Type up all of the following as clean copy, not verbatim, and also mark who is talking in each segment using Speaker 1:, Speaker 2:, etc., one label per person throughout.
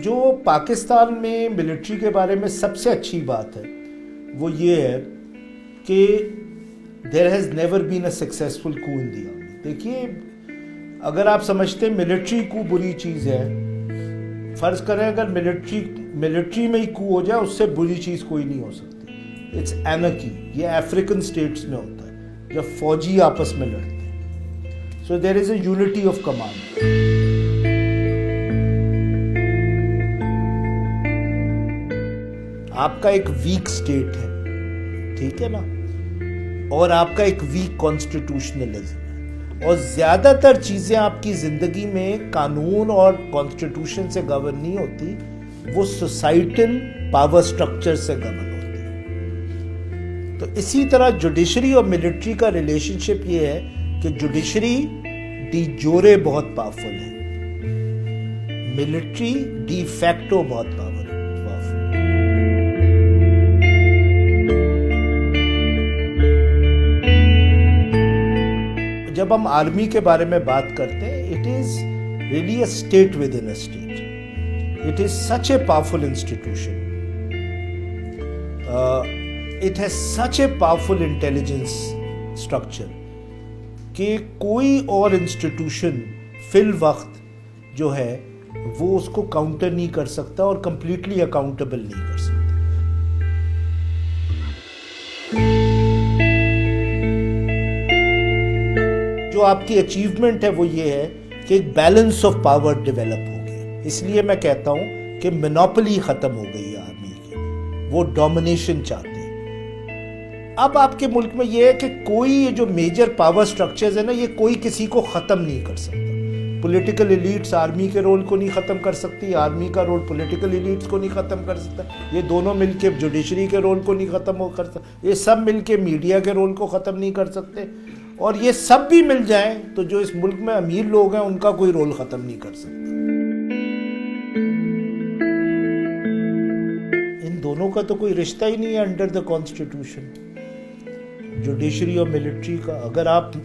Speaker 1: جو پاکستان میں ملٹری کے بارے میں سب سے اچھی بات ہے وہ یہ ہے کہ there has never been a successful کو ان دی آرمی. دیکھیے اگر آپ سمجھتے ہیں ملٹری کو بری چیز ہے, فرض کریں اگر ملٹری میں ہی کو ہو جائے اس سے بری چیز کوئی نہیں ہو سکتی. اٹس اینرکی. یہ افریقن اسٹیٹس میں ہوتا ہے جب فوجی آپس میں لڑتے ہیں. سو دیر از اے یونٹی آف کمانڈ. آپ کا ایک ویک اسٹیٹ ہے, ٹھیک ہے نا, اور آپ کا ایک ویک کانسٹیٹیوشنلزم ہے, اور زیادہ تر چیزیں آپ کی زندگی میں قانون اور کانسٹیٹیوشن سے گورن نہیں ہوتی, وہ سوسائٹل پاور سٹرکچر سے گورن ہوتی ہے. تو اسی طرح جوڈیشری اور ملٹری کا ریلیشن شپ یہ ہے کہ جوڈیشری ڈی جورے بہت پاورفل ہے, ملٹری ڈی فیکٹو بہت پاورفل. جب ہم آرمی کے بارے میں بات کرتے ہیں, it is really a state with in a state. It is such a powerful institution. It has such a powerful intelligence structure کہ کوئی اور انسٹیٹیوشن فی الوقت جو ہے وہ اس کو کاؤنٹر نہیں کر سکتا اور کمپلیٹلی اکاؤنٹیبل نہیں کر سکتا. جو آپ کی اچیومنٹ ہے وہ یہ ہے کہ ایک بیلنس آف پاور ڈیولپ ہو گیا. اس لیے میں کہتا ہوں کہ مونوپلی ختم ہو گئی ہے آرمی کی, وہ ڈومینیشن چاہتے ہیں. اب آپ کے ملک میں یہ ہے کہ کوئی یہ جو میجر پاور سٹرکچرز ہیں نا, یہ کوئی کسی کو ختم نہیں کر سکتا. پولیٹیکل ایلیٹس آرمی کے رول کو نہیں ختم کر سکتی, آرمی کا رول پولیٹیکل ایلیٹس کو نہیں ختم کر سکتا, یہ دونوں مل کے جوڈیشری کے رول کو نہیں ختم کر سکتے, یہ سب مل کے میڈیا کے رول کو ختم نہیں کر سکتے, اور یہ سب بھی مل جائیں تو جو اس ملک میں امیر لوگ ہیں ان کا کوئی رول ختم نہیں کر سکتا. ان دونوں کا تو کوئی رشتہ ہی نہیں ہے انڈر دا کانسٹیٹیوشن, جوڈیشری اور ملٹری کا. اگر آپ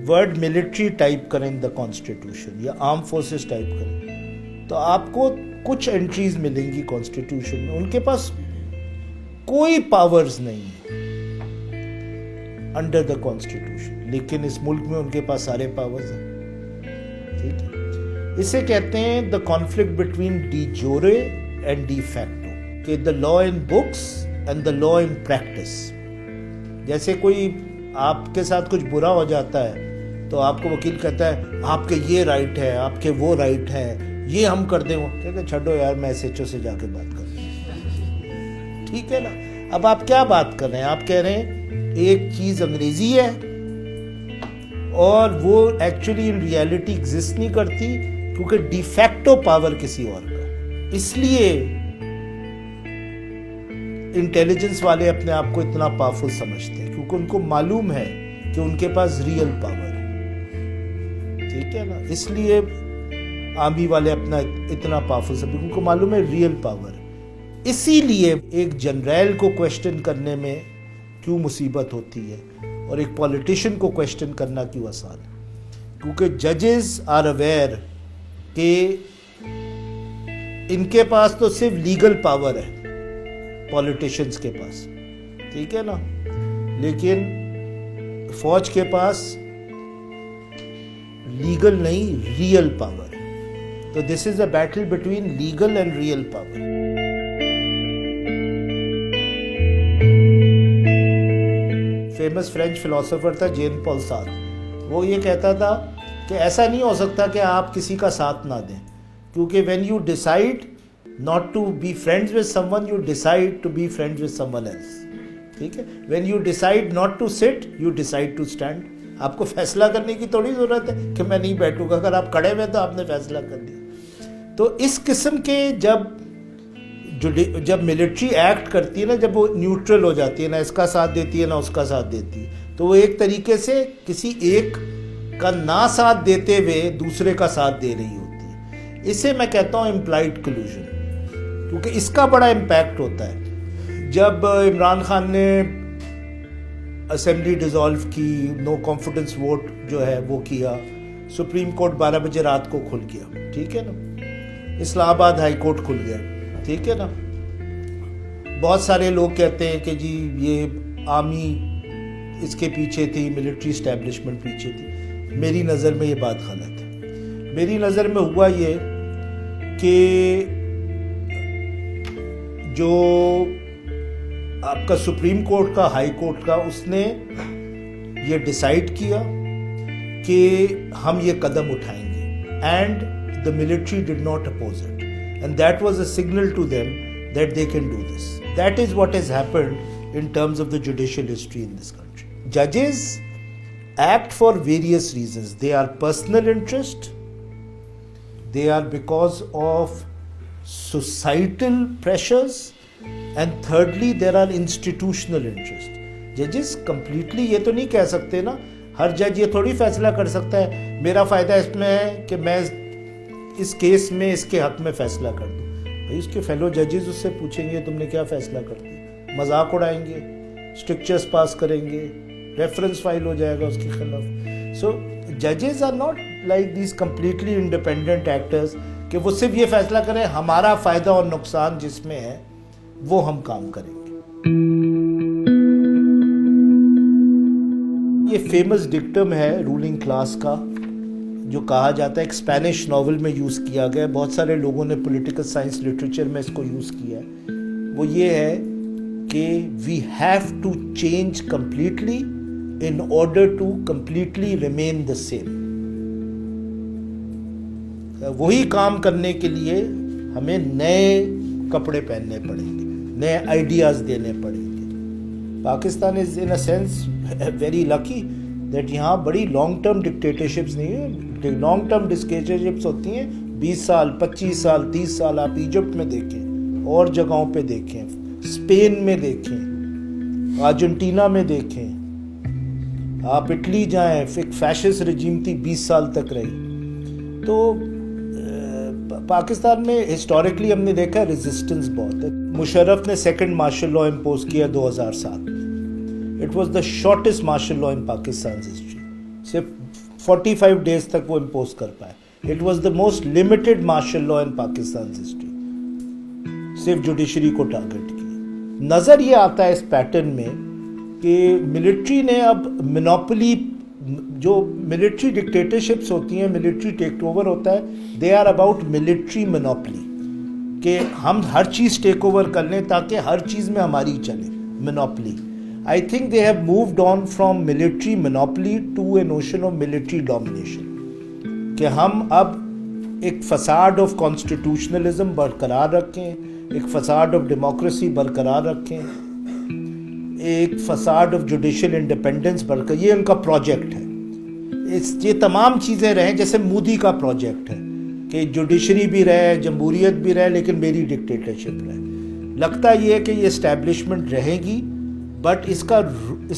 Speaker 1: ورڈ ملٹری ٹائپ کریں دا کانسٹیٹیوشن یا آرم فورسز ٹائپ کریں تو آپ کو کچھ انٹریز ملیں گی کانسٹیٹیوشن میں, ان کے پاس کوئی پاورز نہیں ہے انڈر دا کانسٹیٹیوشن, لیکن اس ملک میں ان کے پاس سارے پاورز ہیں. ٹھیک ہے, اسے کہتے ہیں the conflict between de jure and de facto, کہ the law in books and the law in practice. جیسے کوئی آپ کے ساتھ کچھ برا ہو جاتا ہے تو آپ کو وکیل کہتا ہے آپ کے یہ رائٹ ہے, آپ کے وہ رائٹ ہے, یہ ہم کر دیں. وہ کہتے ہیں چھڈو یار میں ایس ایچ او سے جا کے بات کرتا ہوں. ٹھیک ہے نا. اب آپ کیا بات کر رہے ہیں, آپ کہہ رہے ہیں ایک چیز انگریزی ہے اور وہ ایکچولی ان ریالٹی ایگزسٹ نہیں کرتی کیونکہ ڈی فیکٹو پاور کسی اور کا. اس لیے انٹیلیجنس والے اپنے آپ کو اتنا پاورفل سمجھتے ہیں کیونکہ ان کو معلوم ہے کہ ان کے پاس ریئل پاور ہے. ٹھیک ہے نا. اس لیے آرمی والے اپنا اتنا پاورفل سمجھتے ہیں, ان کو معلوم ہے ریئل پاور. اسی لیے ایک جنرل کو کویسچن کرنے میں کیوں مصیبت ہوتی ہے اور ایک پولیٹیشین کو کویسچن کرنا کیوں آسان ہے, کیونکہ ججز آر اویئر کہ ان کے پاس تو صرف لیگل پاور ہے پولیٹیشنز کے پاس, ٹھیک ہے نا, لیکن فوج کے پاس لیگل نہیں ریئل پاور. تو this is a battle between legal and real power. Famous French philosopher تھا جین پال سارتر, وہ یہ کہتا تھا کہ ایسا نہیں ہو سکتا کہ آپ کسی کا ساتھ نہ دیں, کیونکہ when you decide not to be friends with someone, you decide to be friends with someone else. ٹھیک ہے. when you decide not to sit, you decide to stand. آپ کو فیصلہ کرنے کی تھوڑی ضرورت ہے کہ میں نہیں بیٹھوں گا, اگر آپ کھڑے ہوئے تو آپ نے فیصلہ کر دیا. تو اس قسم کے جب ملٹری ایکٹ کرتی ہے نا, جب وہ نیوٹرل ہو جاتی ہے, نہ اس کا ساتھ دیتی ہے نہ اس کا ساتھ دیتی ہے, تو وہ ایک طریقے سے کسی ایک کا نہ ساتھ دیتے ہوئے دوسرے کا ساتھ دے رہی ہوتی ہے. اسے میں کہتا ہوں امپلائڈ کلوژن, کیونکہ اس کا بڑا امپیکٹ ہوتا ہے. جب عمران خان نے اسمبلی ڈیزالو کی, نو کانفیڈنس ووٹ جو ہے وہ کیا, سپریم کورٹ 12 بجے رات کو کھل گیا, ٹھیک ہے نا. اسلام آباد ہائی کورٹ کھل گیا, ٹھیک ہے نا. بہت سارے لوگ کہتے ہیں کہ جی یہ آرمی اس کے پیچھے تھی, ملٹری اسٹیبلشمنٹ پیچھے تھی. میری نظر میں یہ بات غلط ہے. میری نظر میں ہوا یہ کہ جو آپ کا سپریم کورٹ کا, ہائی کورٹ کا, اس نے یہ ڈیسائیڈ کیا کہ ہم یہ قدم اٹھائیں گے, and the military did not oppose it, and that was a signal to them that they can do this. That is what has happened in terms of the judicial history in this country. Judges act for various reasons. They are personal interest, they are because of societal pressures, and thirdly there are institutional interest. Judges completely یہ تو نہیں کہہ سکتے نا, ہر جج یہ تھوڑی فیصلہ کر سکتا ہے میرا فائدہ اس میں ہے کہ میں اس کیس میں اس کے حق میں فیصلہ کر دوں. بھائی اس کے فیلو ججز اس سے پوچھیں گے تم نے کیا فیصلہ کر دیا, مذاق اڑائیں گے, اسٹرکچرز پاس کریں گے, ریفرنس فائل ہو جائے گا اس کے خلاف. سو ججز are not like these completely independent actors کہ وہ صرف یہ فیصلہ کریں ہمارا فائدہ اور نقصان جس میں ہے وہ ہم کام کریں گے. یہ فیمس ڈکٹم ہے رولنگ کلاس کا جو کہا جاتا ہے, ایک اسپینش ناول میں یوز کیا گیا, بہت سارے لوگوں نے پولیٹیکل سائنس لٹریچر میں اس کو یوز کیا ہے. وہ یہ ہے کہ we have to change completely in order to completely remain the same. وہی کام کرنے کے لیے ہمیں نئے کپڑے پہننے پڑیں گے, نئے آئیڈیاز دینے پڑیں گے. Pakistan is in a sense very lucky that یہاں بڑی لانگ ٹرم ڈکٹیٹرشپس نہیں ہیں. لانگ ٹرم ڈکٹیٹرشپس ہوتی ہیں 20 سال 25 سال 30 سال. آپ ایجپٹ میں دیکھیں, اور جگہوں پہ دیکھیں, اسپین میں دیکھیں, ارجنٹینا میں دیکھیں, آپ اٹلی جائیں, ایک فیشسٹ رجیم تھی 20 سال تک رہی. تو پاکستان میں ہسٹوریکلی ہم نے دیکھا ریزسٹنس بہت ہے. مشرف نے سیکنڈ مارشل لا امپوز کیا 2007 میں. It was the shortest martial law in Pakistan history. صرف 45 days تک وہ امپوز کر پائے. It was the most limited martial law in Pakistan history, صرف جوڈیشری کو ٹارگٹ کیا. نظر یہ آتا ہے اس پیٹرن میں کہ ملٹری نے اب منوپلی, جو ملٹری ڈکٹیٹرشپس ہوتی ہیں, ملٹری ٹیک اوور ہوتا ہے, they are about military monopoly, کہ ہم ہر چیز ٹیک اوور کر لیں تاکہ ہر چیز میں ہماری چلے, monopoly. I think they have moved on from military monopoly to a notion of military domination. کہ ہم اب ایک فساد آف کانسٹیٹیوشنلزم برقرار رکھیں, ایک فساد آف ڈیموکریسی برقرار رکھیں, ایک فساد آف جوڈیشل انڈیپینڈنس برقرار. یہ ان کا پروجیکٹ ہے. یہ تمام چیزیں رہیں جیسے مودی کا پروجیکٹ ہے کہ جوڈیشری بھی رہے, جمہوریت بھی رہے, لیکن میری ڈکٹیٹرشپ رہے. لگتا یہ ہے کہ یہ اسٹیبلشمنٹ رہے گی, بٹ اس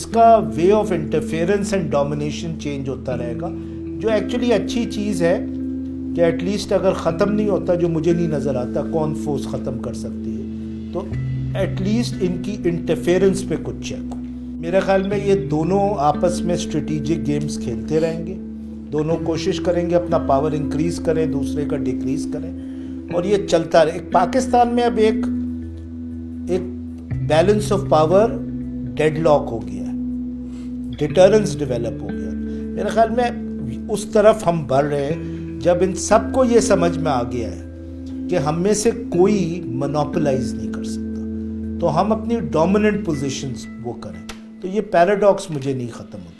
Speaker 1: کا way of interference and domination change ہوتا رہے گا, جو ایکچولی اچھی چیز ہے کہ ایٹ لیسٹ اگر ختم نہیں ہوتا, جو مجھے نہیں نظر آتا کون فورس ختم کر سکتی ہے, تو ایٹ لیسٹ ان کی انٹرفیئرنس پہ کچھ چیک ہو. میرے خیال میں یہ دونوں آپس میں اسٹریٹیجک گیمز کھیلتے رہیں گے, دونوں کوشش کریں گے اپنا پاور انکریز کریں, دوسرے کا ڈیکریز کریں, اور یہ چلتا رہے. پاکستان میں اب ایک balance of power deadlock ہو گیا ہے, ڈیٹرنس ڈیولپ ہو گیا. میرے خیال میں اس طرف ہم بڑھ رہے ہیں جب ان سب کو یہ سمجھ میں آ گیا ہے کہ ہم میں سے کوئی منوپلائز نہیں کر سکتا, تو ہم اپنی ڈومیننٹ پوزیشنز وہ کریں. تو یہ پیراڈاکس مجھے نہیں ختم ہوتا.